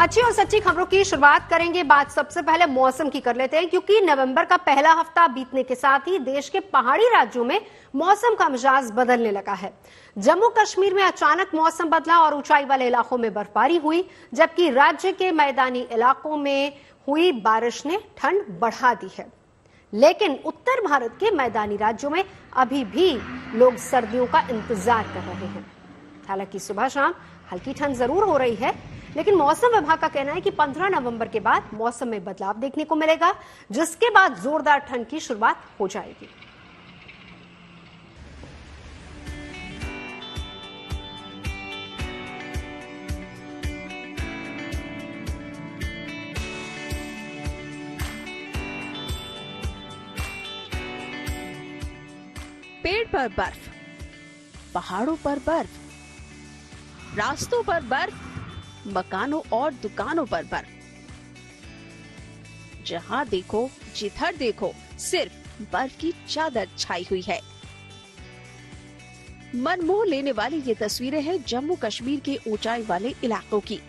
अच्छी और सच्ची खबरों की शुरुआत करेंगे। बात सबसे पहले मौसम की कर लेते हैं, क्योंकि नवंबर का पहला हफ्ता बीतने के साथ ही देश के पहाड़ी राज्यों में मौसम का मिजाज बदलने लगा है। जम्मू कश्मीर में अचानक मौसम बदला और ऊंचाई वाले इलाकों में बर्फबारी हुई, जबकि राज्य के मैदानी इलाकों में हुई बारिश ने ठंड बढ़ा दी है। लेकिन उत्तर भारत के मैदानी राज्यों में अभी भी लोग सर्दियों का इंतजार कर रहे हैं। हालांकि सुबह शाम हल्की ठंड जरूर हो रही है, लेकिन मौसम विभाग का कहना है कि 15 नवंबर के बाद मौसम में बदलाव देखने को मिलेगा, जिसके बाद जोरदार ठंड की शुरुआत हो जाएगी। पेड़ पर बर्फ, पहाड़ों पर बर्फ, रास्तों पर बर्फ, मकानों और दुकानों पर बर्फ। जहां देखो जिधर देखो सिर्फ बर्फ की चादर छाई हुई है। मनमोह लेने वाली ये तस्वीरें हैं जम्मू कश्मीर के ऊंचाई वाले इलाकों की,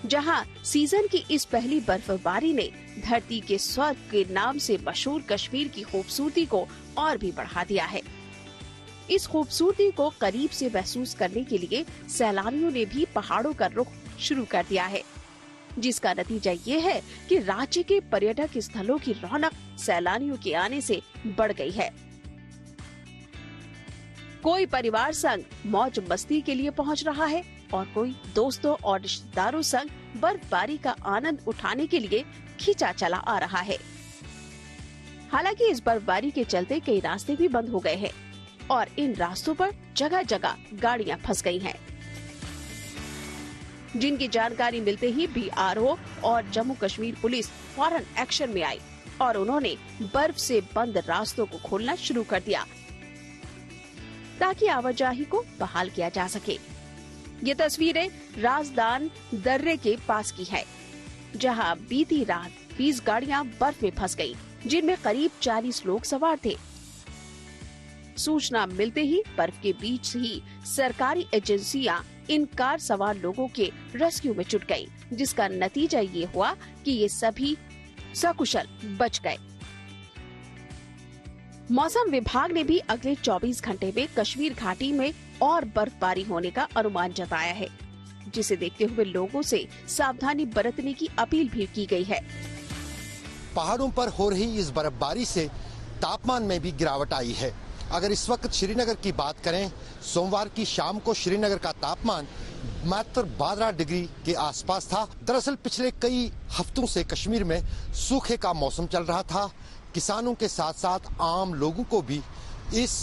जहां सीजन की इस पहली बर्फबारी ने धरती के स्वर्ग के नाम से मशहूर कश्मीर की खूबसूरती को और भी बढ़ा दिया है। इस खूबसूरती को करीब से महसूस करने के लिए सैलानियों ने भी पहाड़ों का रुख शुरू कर दिया है, जिसका नतीजा ये है कि राज्य के पर्यटक स्थलों की रौनक सैलानियों के आने से बढ़ गई है। कोई परिवार संग मौज मस्ती के लिए पहुंच रहा है और कोई दोस्तों और रिश्तेदारों संग बर्फबारी का आनंद उठाने के लिए खींचा चला आ रहा है। हालांकि इस बर्फबारी के चलते कई रास्ते भी बंद हो गए हैं और इन रास्तों पर जगह जगह गाड़ियां फंस गई हैं, जिनकी जानकारी मिलते ही BRO और जम्मू कश्मीर पुलिस फौरन एक्शन में आई और उन्होंने बर्फ से बंद रास्तों को खोलना शुरू कर दिया ताकि आवाजाही को बहाल किया जा सके। ये तस्वीरें राजदान दर्रे के पास की है, जहां बीती रात 20 गाड़ियां बर्फ में फंस गईं, जिनमें करीब 40 लोग सवार थे। सूचना मिलते ही बर्फ के बीच ही सरकारी एजेंसियां इन कार सवार लोगों के रेस्क्यू में जुट गईं, जिसका नतीजा ये हुआ कि ये सभी सकुशल बच गए। मौसम विभाग ने भी अगले 24 घंटे में कश्मीर घाटी में और बर्फबारी होने का अनुमान जताया है, जिसे देखते हुए लोगों से सावधानी बरतने की अपील भी की गई है। पहाड़ों पर हो रही इस बर्फबारी से तापमान में भी गिरावट आई है। अगर इस वक्त श्रीनगर की बात करें, सोमवार की शाम को श्रीनगर का तापमान मात्र 12 डिग्री के आसपास था। दरअसल पिछले कई हफ्तों से कश्मीर में सूखे का मौसम चल रहा था। किसानों के साथ साथ आम लोगों को भी इस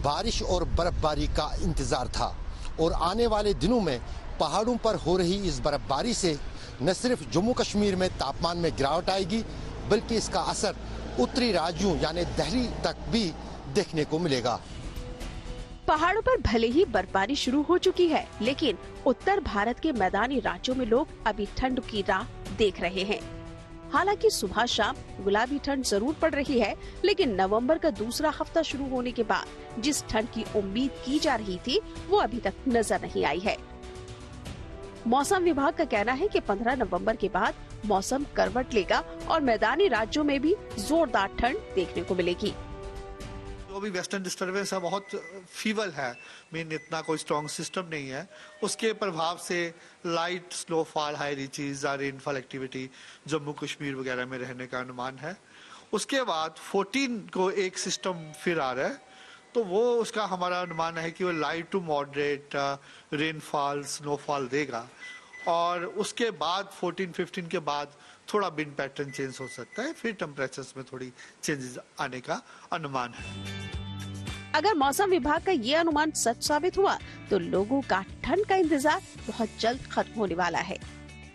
बारिश और बर्फबारी का इंतजार था और आने वाले दिनों में पहाड़ों पर हो रही इस बर्फबारी से न सिर्फ जम्मू कश्मीर में तापमान में गिरावट आएगी, बल्कि इसका असर उत्तरी राज्यों यानी दिल्ली तक भी देखने को मिलेगा। पहाड़ों पर भले ही बर्फबारी शुरू हो चुकी है, लेकिन उत्तर भारत के मैदानी राज्यों में लोग अभी ठंड की राह देख रहे हैं। हालांकि सुबह शाम गुलाबी ठंड जरूर पड़ रही है, लेकिन नवंबर का दूसरा हफ्ता शुरू होने के बाद जिस ठंड की उम्मीद की जा रही थी, वो अभी तक नजर नहीं आई है। मौसम विभाग का कहना है कि 15 नवंबर के बाद मौसम करवट लेगा और मैदानी राज्यों में भी जोरदार ठंड देखने को मिलेगी। जो भी वेस्टर्न डिस्टर्बेंस है बहुत फीवल है, मीन इतना कोई स्ट्रॉन्ग सिस्टम नहीं है। उसके प्रभाव से लाइट स्नोफॉल, हाई रीचेज और रेनफॉल एक्टिविटी जम्मू कश्मीर वगैरह में रहने का अनुमान है। उसके बाद 14 को एक सिस्टम फिर आ रहा है, तो वो उसका हमारा अनुमान है कि वो light to moderate rainfall snowfall देगा और उसके बाद 14-15 के बाद थोड़ा विंड पैटर्न चेंज हो सकता है, फिर टेम्परेचर्स में थोड़ी चेंजेस आने का अनुमान है। अगर मौसम विभाग का ये अनुमान सच साबित हुआ तो लोगों का ठंड का इंतजार बहुत जल्द खत्म होने वाला है।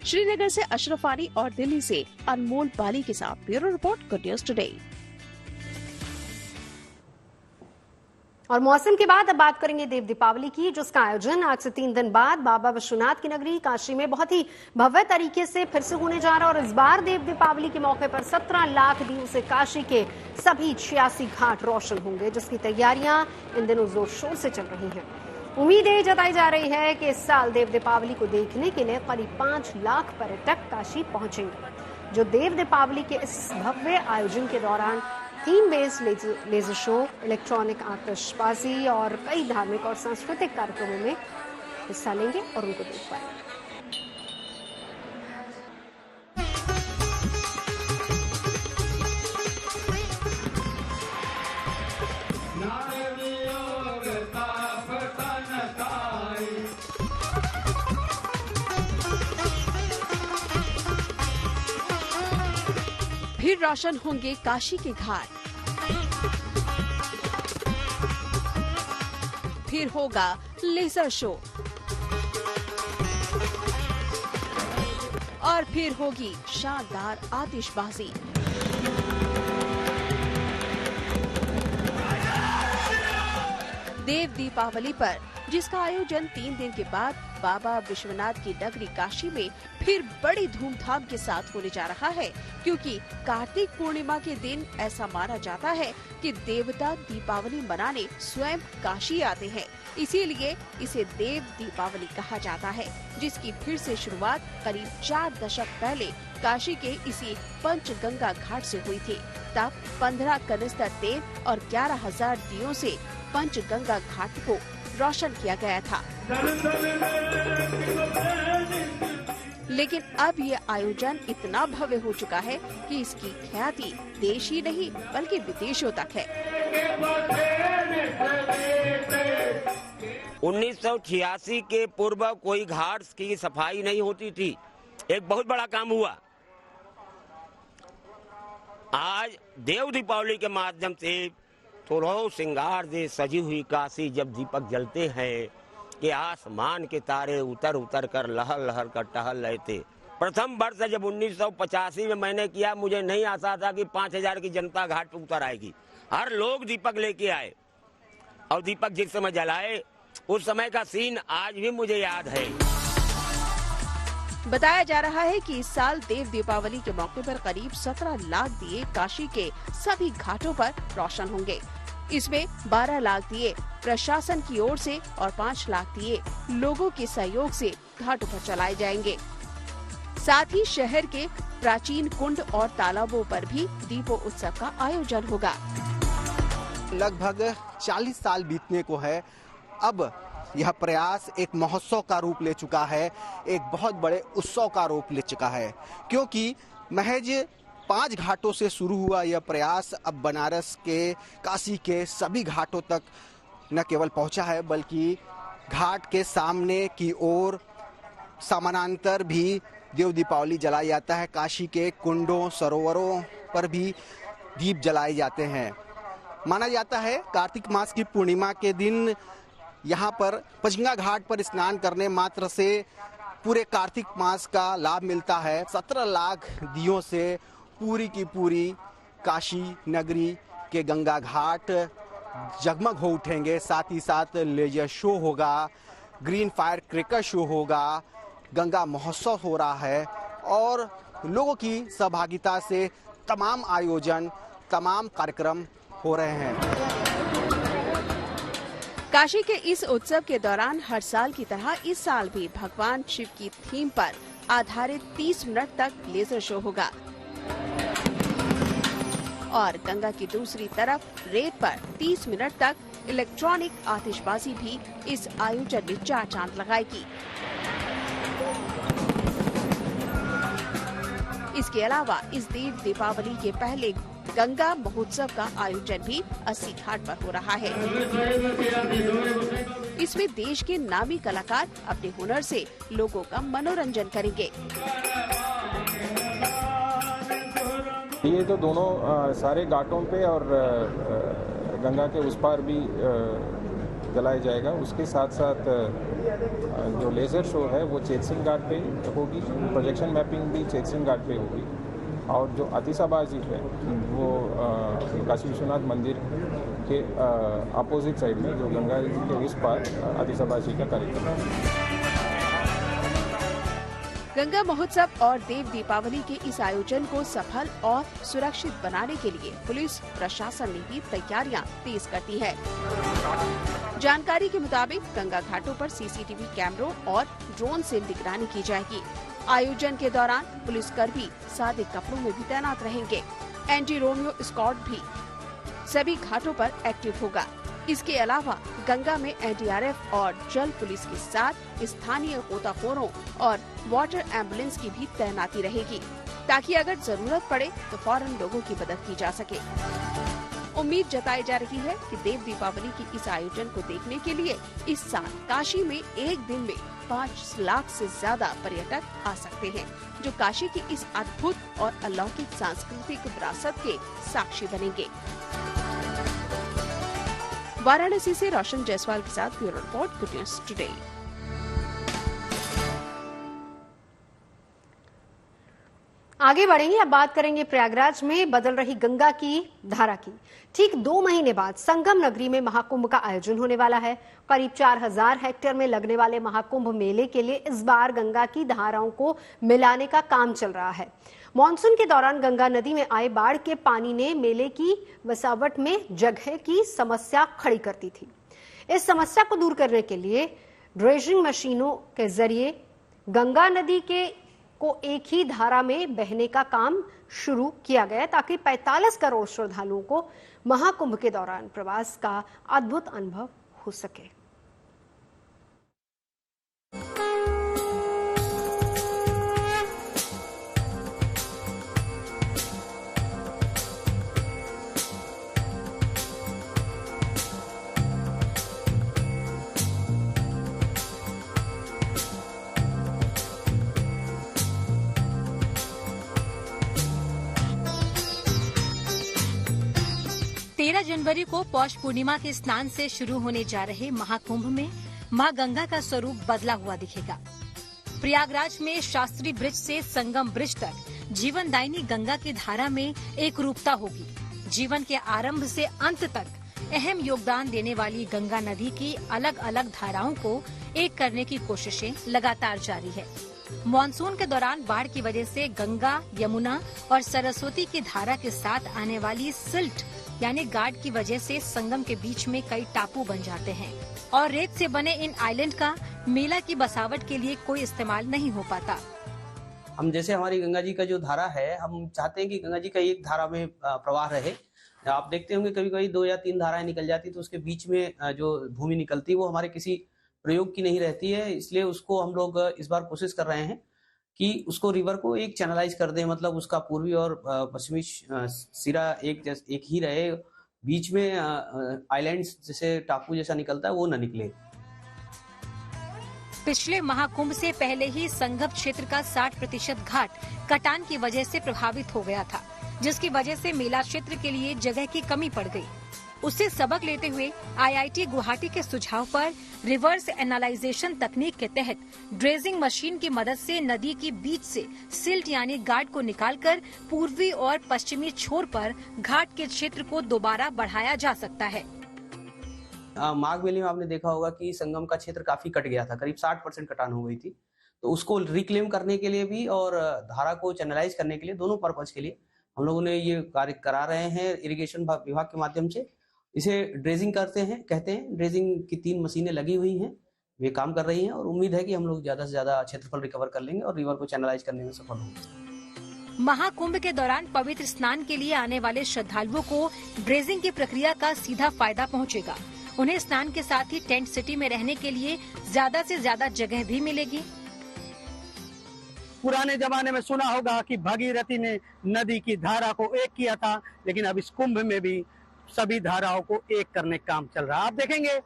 श्रीनगर से अशरफ आनी और दिल्ली से अनमोल बाली के साथ bureau report, good news today. और मौसम के बाद अब बात करेंगे देव दीपावली की, जिसका आयोजन आज से 3 दिन बाद बाबा विश्वनाथ की नगरी काशी में बहुत ही भव्य तरीके से फिर से होने जा रहा है। और इस बार देव दीपावली के मौके पर 17 लाख दीप से काशी के सभी 86 घाट रोशन होंगे, जिसकी तैयारियां इन दिनों जोर शोर से चल रही हैं। उम्मीदें जताई जा रही है कि इस साल देव दीपावली को देखने के लिए करीब 5 लाख पर्यटक काशी पहुंचेंगे, जो देव दीपावली के इस भव्य आयोजन के दौरान theme based laser show, electronic आतिशबाजी और कई धार्मिक और सांस्कृतिक कार्यक्रमों में हिस्सा लेंगे और उनको देख पाएंगे। फिर रोशन होंगे काशी के घाट, फिर होगा लेजर शो और फिर होगी शानदार आतिशबाजी। देव दीपावली पर, जिसका आयोजन 3 दिन के बाद बाबा विश्वनाथ की नगरी काशी में फिर बड़ी धूमधाम के साथ होने जा रहा है, क्योंकि कार्तिक पूर्णिमा के दिन ऐसा माना जाता है कि देवता दीपावली मनाने स्वयं काशी आते हैं। इसीलिए इसे देव दीपावली कहा जाता है, जिसकी फिर से शुरुआत करीब 4 दशक पहले काशी के इसी पंचगंगा घाट से हुई थी। तब 15 कनिस्तर तेल और 11,000 दियों से पंचगंगा घाट को रोशन किया गया था। लेकिन अब ये आयोजन इतना भव्य हो चुका है कि इसकी ख्याति देश ही नहीं बल्कि विदेशों तक है। 1986 के पूर्व कोई घाट की सफाई नहीं होती थी। एक बहुत बड़ा काम हुआ। आज देव दीपावली के माध्यम से सुरहो श्रृंगार से सजी हुई काशी जब दीपक जलते हैं कि आसमान के तारे उतर उतर कर लहर लहर कर टहल रहे थे। प्रथम वर्ष जब 1985 में मैंने किया, मुझे नहीं आशा था कि 5,000 की जनता घाट पर उतर आएगी। हर लोग दीपक लेके आए और दीपक जिस समय जलाए उस समय का सीन आज भी मुझे याद है। बताया जा रहा है कि इस साल देव दीपावली के मौके पर करीब 17 लाख दिए काशी के सभी घाटों पर रोशन होंगे। इसमें 12 लाख दिए प्रशासन की ओर से और 5 लाख दिए लोगों के सहयोग से घाटों पर चलाए जाएंगे। साथ ही शहर के प्राचीन कुंड और तालाबों पर भी दीपों उत्सव का आयोजन होगा। लगभग 40 साल बीतने को है। अब यह प्रयास एक महोत्सव का रूप ले चुका है, एक बहुत बड़े उत्सव का रूप ले चुका है, क्योंकि महज 5 घाटों से शुरू हुआ यह प्रयास अब बनारस के, काशी के सभी घाटों तक न केवल पहुंचा है, बल्कि घाट के सामने की ओर समानांतर भी देव दीपावली जलाया जाता है। काशी के कुंडों, सरोवरों पर भी दीप जलाए जाते हैं। माना जाता है कार्तिक मास की पूर्णिमा के दिन यहाँ पर पंचगंगा घाट पर स्नान करने मात्र से पूरे कार्तिक मास का लाभ मिलता है। 17 लाख दियों से पूरी की पूरी काशी नगरी के गंगा घाट जगमग हो उठेंगे। साथ ही साथ लेजर शो होगा, ग्रीन फायर क्रैकर शो होगा, गंगा महोत्सव हो रहा है और लोगों की सहभागिता से तमाम आयोजन, तमाम कार्यक्रम हो रहे हैं। काशी के इस उत्सव के दौरान हर साल की तरह इस साल भी भगवान शिव की थीम पर आधारित 30 मिनट तक लेजर शो होगा और गंगा की दूसरी तरफ रेत पर 30 मिनट तक इलेक्ट्रॉनिक आतिशबाजी भी इस आयोजन में 4 चांद लगाएगी। इसके अलावा इस देव दीपावली के पहले गंगा महोत्सव का आयोजन भी 80 घाट पर हो रहा है। इसमें देश के नामी कलाकार अपने हुनर से लोगों का मनोरंजन करेंगे। ये तो दोनों सारे घाटों पे और गंगा के उस पार भी जलाया जाएगा। उसके साथ साथ जो लेज़र शो है वो चेतसिंह घाट पे होगी, प्रोजेक्शन मैपिंग भी चेतसिंह घाट पे होगी और जो आतिशबाजी है वो काशी विश्वनाथ मंदिर के अपोजिट साइड में जो गंगा जी के उस पार आतिशबाजी का कार्यक्रम है। गंगा महोत्सव और देव दीपावली के इस आयोजन को सफल और सुरक्षित बनाने के लिए पुलिस प्रशासन ने भी तैयारियां तेज कर दी है। जानकारी के मुताबिक गंगा घाटों पर सीसीटीवी कैमरों और ड्रोन से निगरानी की जाएगी। आयोजन के दौरान पुलिसकर्मी सादे कपड़ों में भी तैनात रहेंगे। एंटी रोमियो स्क्वाड भी सभी घाटों पर एक्टिव होगा। इसके अलावा गंगा में एनडीआरएफ और जल पुलिस के साथ स्थानीय गोताखोरों और वाटर एम्बुलेंस की भी तैनाती रहेगी, ताकि अगर जरूरत पड़े तो फौरन लोगों की मदद की जा सके। उम्मीद जताई जा रही है कि देव दीपावली की इस आयोजन को देखने के लिए इस साल काशी में एक दिन में 5 लाख से ज्यादा पर्यटक आ सकते हैं, जो काशी की इस अद्भुत और अलौकिक सांस्कृतिक विरासत के साक्षी बनेंगे। वाराणसी से रोशन जायसवाल के साथ bureau report, good news today. आगे बढ़ेंगे, अब बात करेंगे प्रयागराज में बदल रही गंगा की धारा की। ठीक 2 महीने बाद संगम नगरी में महाकुंभ का आयोजन होने वाला है। करीब 4000 हेक्टेयर में लगने वाले महाकुंभ मेले के लिए इस बार गंगा की धाराओं को मिलाने का काम चल रहा है। मानसून के दौरान गंगा नदी में आए बाढ़ के पानी ने मेले की बसावट में जगह की समस्या खड़ी कर दी थी। इस समस्या को दूर करने के लिए ड्रेजिंग मशीनों के जरिए गंगा नदी को एक ही धारा में बहने का काम शुरू किया गया, ताकि 45 करोड़ श्रद्धालुओं को महाकुंभ के दौरान प्रवास का अद्भुत अनुभव हो सके। जनवरी को पौष पूर्णिमा के स्नान से शुरू होने जा रहे महाकुंभ में मां गंगा का स्वरूप बदला हुआ दिखेगा। प्रयागराज में शास्त्री ब्रिज से संगम ब्रिज तक जीवनदायिनी गंगा की धारा में एक रूपता होगी। जीवन के आरंभ से अंत तक अहम योगदान देने वाली गंगा नदी की अलग अलग धाराओं को एक करने की कोशिशें लगातार जारी है। मानसून के दौरान बाढ़ की वजह से गंगा, यमुना और सरस्वती की धारा के साथ आने वाली सिल्ट यानी गार्ड की वजह से संगम के बीच में कई टापू बन जाते हैं और रेत से बने इन आइलैंड का मेला की बसावट के लिए कोई इस्तेमाल नहीं हो पाता। हम जैसे हमारी गंगा जी का जो धारा है, हम चाहते हैं कि गंगा जी का एक धारा में प्रवाह रहे। आप देखते होंगे कभी कभी 2 या 3 धाराएं निकल जाती तो उसके बीच में जो भूमि निकलती है वो हमारे किसी प्रयोग की नहीं रहती है। इसलिए उसको हम लोग इस बार कोशिश कर रहे हैं कि उसको रिवर को एक चैनलाइज कर दें, मतलब उसका पूर्वी और पश्चिमी सिरा एक ही रहे, बीच में आइलैंड्स जैसे टापू जैसा निकलता है वो न निकले। पिछले महाकुंभ से पहले ही संगम क्षेत्र का 60% घाट कटान की वजह से प्रभावित हो गया था, जिसकी वजह से मेला क्षेत्र के लिए जगह की कमी पड़ गई। उससे सबक लेते हुए आईआईटी गुवाहाटी के सुझाव पर रिवर्स एनालाइजेशन तकनीक के तहत ड्रेजिंग मशीन की मदद से नदी के बीच से सिल्ट यानी गार्ड को निकालकर पूर्वी और पश्चिमी छोर पर घाट के क्षेत्र को दोबारा बढ़ाया जा सकता है। माघ मेले में आपने देखा होगा कि संगम का क्षेत्र काफी कट गया था, करीब 60% कटान हो गई थी। तो उसको रिक्लेम करने के लिए भी और धारा को चैनलाइज करने के लिए, दोनों पर्पज के लिए हम लोगों ने ये कार्य करा रहे हैं। इरिगेशन विभाग के माध्यम से इसे ड्रेजिंग कहते हैं। ड्रेजिंग की 3 मशीनें लगी हुई हैं, वे काम कर रही हैं और उम्मीद है कि हम लोग ज्यादा से ज्यादा क्षेत्रफल रिकवर कर लेंगे और रिवर को चैनलाइज करने में सफल होंगे। महाकुंभ के दौरान पवित्र स्नान के लिए आने वाले श्रद्धालुओं को ड्रेजिंग की प्रक्रिया का सीधा फायदा पहुंचेगा। उन्हें स्नान के साथ ही टेंट सिटी में रहने के लिए ज्यादा से ज्यादा जगह भी मिलेगी। पुराने जमाने में सुना होगा कि भगीरथी ने नदी की धारा को एक किया था, लेकिन अब इस कुंभ में भी सभी धाराओं को एक करने का काम चल रहा है। आप देखेंगे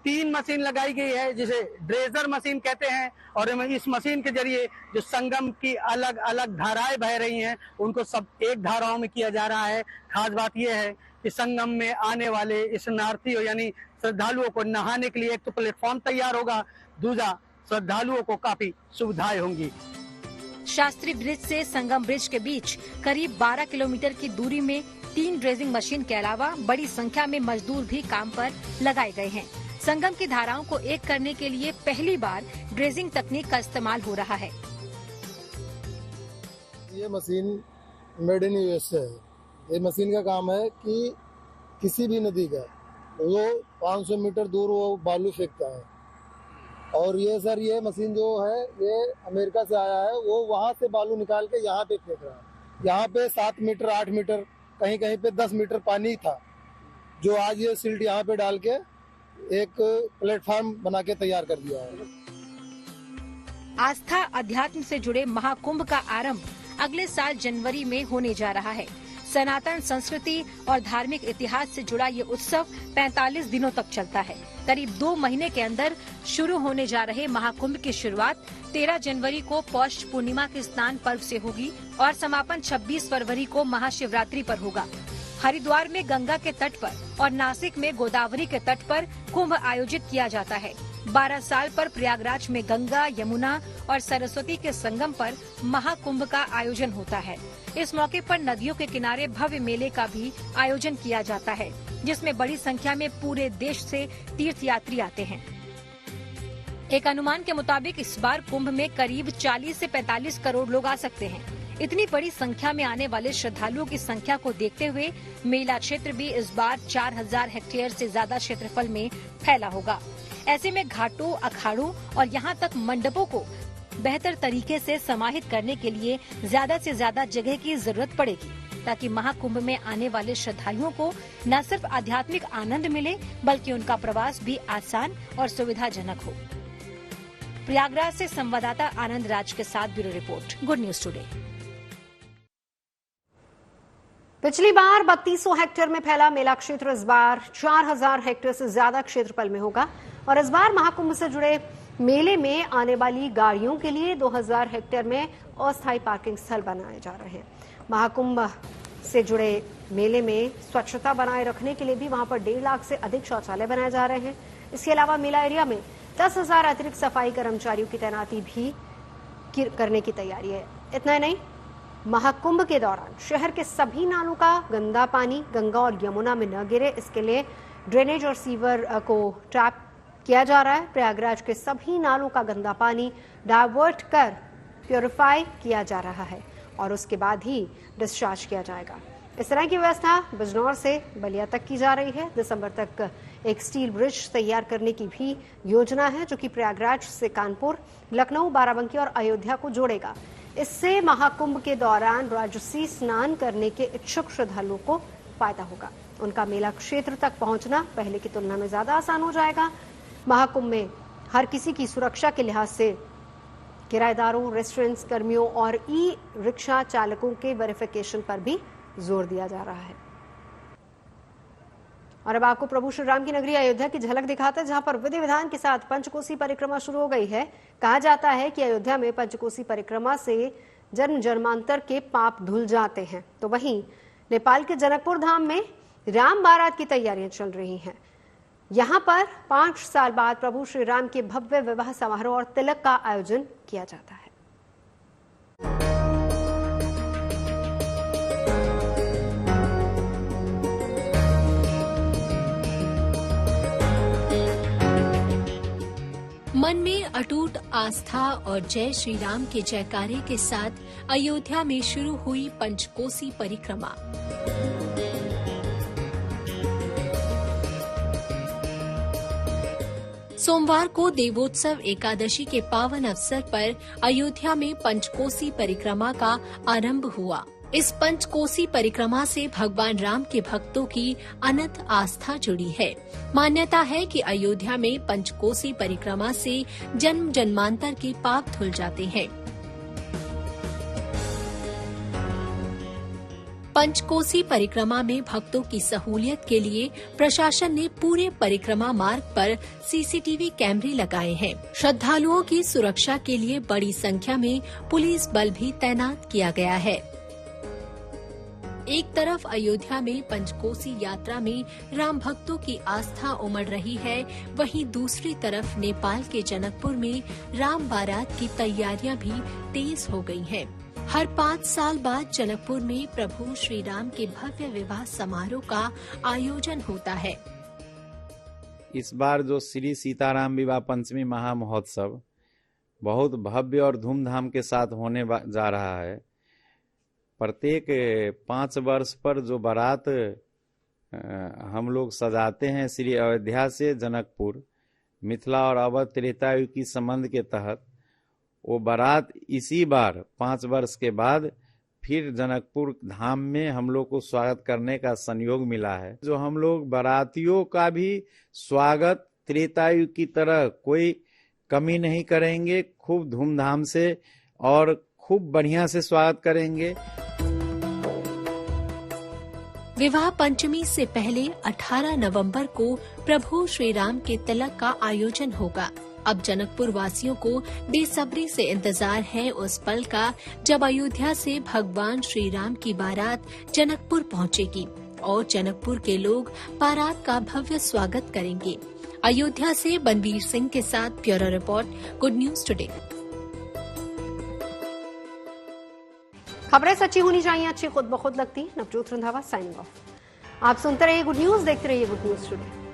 3 मशीन लगाई गई है, जिसे ड्रेजर मशीन कहते हैं, और इस मशीन के जरिए जो संगम की अलग अलग धाराएं बह रही हैं उनको सब एक धाराओं में किया जा रहा है। खास बात यह है कि संगम में आने वाले स्नार्थियों यानी श्रद्धालुओं को नहाने के लिए एक तो प्लेटफॉर्म तैयार होगा, दूसरा श्रद्धालुओं को काफी सुविधाएं होंगी। शास्त्री ब्रिज से संगम ब्रिज के बीच करीब 12 किलोमीटर की दूरी में 3 ड्रेजिंग मशीन के अलावा बड़ी संख्या में मजदूर भी काम पर लगाए गए हैं। संगम की धाराओं को एक करने के लिए पहली बार ड्रेजिंग तकनीक का इस्तेमाल हो रहा है। ये मशीन मेड इन यूएसए है। ये मशीन का काम है कि किसी भी नदी का वो 500 मीटर दूर वो बालू फेंकता है। और ये सर ये मशीन जो है ये अमेरिका से आया है, वो वहाँ से बालू निकाल के यहाँ पे फेंक रहा है। यहाँ पे 7 मीटर 8 मीटर कहीं कहीं पे 10 मीटर पानी था, जो आज ये सिल्ट यहाँ पे डाल के एक प्लेटफॉर्म बना के तैयार कर दिया है। आस्था अध्यात्म से जुड़े महाकुंभ का आरंभ अगले साल जनवरी में होने जा रहा है। सनातन संस्कृति और धार्मिक इतिहास से जुड़ा ये उत्सव 45 दिनों तक चलता है। करीब 2 महीने के अंदर शुरू होने जा रहे महाकुंभ की शुरुआत 13 जनवरी को पौष पूर्णिमा के स्नान पर्व से होगी और समापन 26 फरवरी को महाशिवरात्रि पर होगा। हरिद्वार में गंगा के तट पर और नासिक में गोदावरी के तट पर कुंभ आयोजित किया जाता है। 12 साल पर प्रयागराज में गंगा, यमुना और सरस्वती के संगम पर महाकुंभ का आयोजन होता है। इस मौके पर नदियों के किनारे भव्य मेले का भी आयोजन किया जाता है, जिसमें बड़ी संख्या में पूरे देश से तीर्थयात्री आते हैं। एक अनुमान के मुताबिक इस बार कुंभ में करीब 40 से 45 करोड़ लोग आ सकते हैं। इतनी बड़ी संख्या में आने वाले श्रद्धालुओं की संख्या को देखते हुए मेला क्षेत्र भी इस बार 4000 हेक्टेयर से ज्यादा क्षेत्रफल में फैला होगा। ऐसे में घाटों, अखाड़ों और यहाँ तक मंडपों को बेहतर तरीके से समाहित करने के लिए ज्यादा से ज्यादा जगह की जरूरत पड़ेगी, ताकि महाकुंभ में आने वाले श्रद्धालुओं को न सिर्फ आध्यात्मिक आनंद मिले, बल्कि उनका प्रवास भी आसान और सुविधाजनक हो। प्रयागराज से संवाददाता आनंद राज के साथ bureau report, good news today. पिछली बार 3200 हेक्टेयर में फैला मेला क्षेत्र इस बार 4000 हेक्टेयर से ज्यादा क्षेत्रफल में होगा और इस बार महाकुंभ से जुड़े मेले में आने वाली गाड़ियों के लिए 2000 हेक्टेयर में अस्थायी पार्किंग स्थल बनाए जा रहे हैं। महाकुंभ से जुड़े मेले में स्वच्छता बनाए रखने के लिए भी वहां पर 1.5 लाख से अधिक शौचालय बनाए जा रहे हैं। इसके अलावा मेला एरिया में 10,000 अतिरिक्त सफाई कर्मचारियों की तैनाती भी करने की तैयारी है। इतना ही नहीं, महाकुंभ के दौरान शहर के सभी नालों का गंदा पानी गंगा और यमुना में न गिरे, इसके लिए ड्रेनेज और सीवर को टैप किया जा रहा है। प्रयागराज के सभी नालों का गंदा पानी डाइवर्ट कर प्योरीफाई किया जा रहा है और उसके बाद ही डिस्चार्ज किया जाएगा। इस तरह की व्यवस्था बिजनौर से बलिया तक की जा रही है। दिसंबर तक एक स्टील ब्रिज तैयार करने की भी योजना है, जो कि प्रयागराज से कानपुर, लखनऊ, बाराबंकी और अयोध्या को जोड़ेगा। इससे महाकुंभ के दौरान राजसी स्नान करने के इच्छुक श्रद्धालुओं को फायदा होगा। उनका मेला क्षेत्र तक पहुंचना पहले की तुलना में ज्यादा आसान हो जाएगा। महाकुंभ में हर किसी की सुरक्षा के लिहाज से किराएदारों, रेस्टोरेंट्स कर्मियों और ई रिक्शा चालकों के वेरिफिकेशन पर भी जोर दिया जा रहा है। और अब आपको प्रभु श्री राम की नगरी अयोध्या की झलक दिखाते हैं, जहां पर विधि विधान के साथ पंचकोसी परिक्रमा शुरू हो गई है। कहा जाता है कि अयोध्या में पंचकोसी परिक्रमा से जन्म जन्मांतर के पाप धुल जाते हैं। तो वहीं नेपाल के जनकपुर धाम में राम बारात की तैयारियां चल रही हैं। यहां पर 5 साल बाद प्रभु श्री राम के भव्य विवाह समारोह और तिलक का आयोजन किया जाता है। मन में अटूट आस्था और जय श्री राम के जयकारे के साथ अयोध्या में शुरू हुई पंचकोसी परिक्रमा। सोमवार को देवोत्सव एकादशी के पावन अवसर पर अयोध्या में पंचकोसी परिक्रमा का आरंभ हुआ। इस पंचकोसी परिक्रमा से भगवान राम के भक्तों की अनंत आस्था जुड़ी है। मान्यता है कि अयोध्या में पंचकोसी परिक्रमा से जन्म जन्मांतर के पाप धुल जाते हैं। पंचकोसी परिक्रमा में भक्तों की सहूलियत के लिए प्रशासन ने पूरे परिक्रमा मार्ग पर सीसीटीवी कैमरे लगाए हैं। श्रद्धालुओं की सुरक्षा के लिए बड़ी संख्या में पुलिस बल भी तैनात किया गया है। एक तरफ अयोध्या में पंचकोसी यात्रा में राम भक्तों की आस्था उमड़ रही है, वहीं दूसरी तरफ नेपाल के जनकपुर में राम बारात की तैयारियां भी तेज हो गई हैं। हर 5 साल बाद जनकपुर में प्रभु श्री राम के भव्य विवाह समारोह का आयोजन होता है। इस बार जो श्री सीताराम विवाह पंचमी महामहोत्सव बहुत भव्य और धूमधाम के साथ होने जा रहा है। प्रत्येक 5 वर्ष पर जो बारात हम लोग सजाते हैं श्री अयोध्या से जनकपुर मिथिला और अवध त्रेता युग की संबंध के तहत। वो बारात इसी बार 5 वर्ष के बाद फिर जनकपुर धाम में हम लोग को स्वागत करने का संयोग मिला है। जो हम लोग बारातियों का भी स्वागत त्रेता युग की तरह कोई कमी नहीं करेंगे, खूब धूमधाम से और खूब बढ़िया से स्वागत करेंगे। विवाह पंचमी से पहले 18 नवंबर को प्रभु श्री राम के तिलक का आयोजन होगा। अब जनकपुर वासियों को बेसब्री से इंतजार है उस पल का जब अयोध्या से भगवान श्री राम की बारात जनकपुर पहुंचेगी और जनकपुर के लोग बारात का भव्य स्वागत करेंगे। अयोध्या से बनवीर सिंह के साथ bureau report, good news today. खबरें सच्ची होनी चाहिए, अच्छी खुद ब खुद लगती। Navjot Randhawa signing off. आप सुनते रहिए गुड न्यूज, देखते रहिए गुड न्यूज टुडे।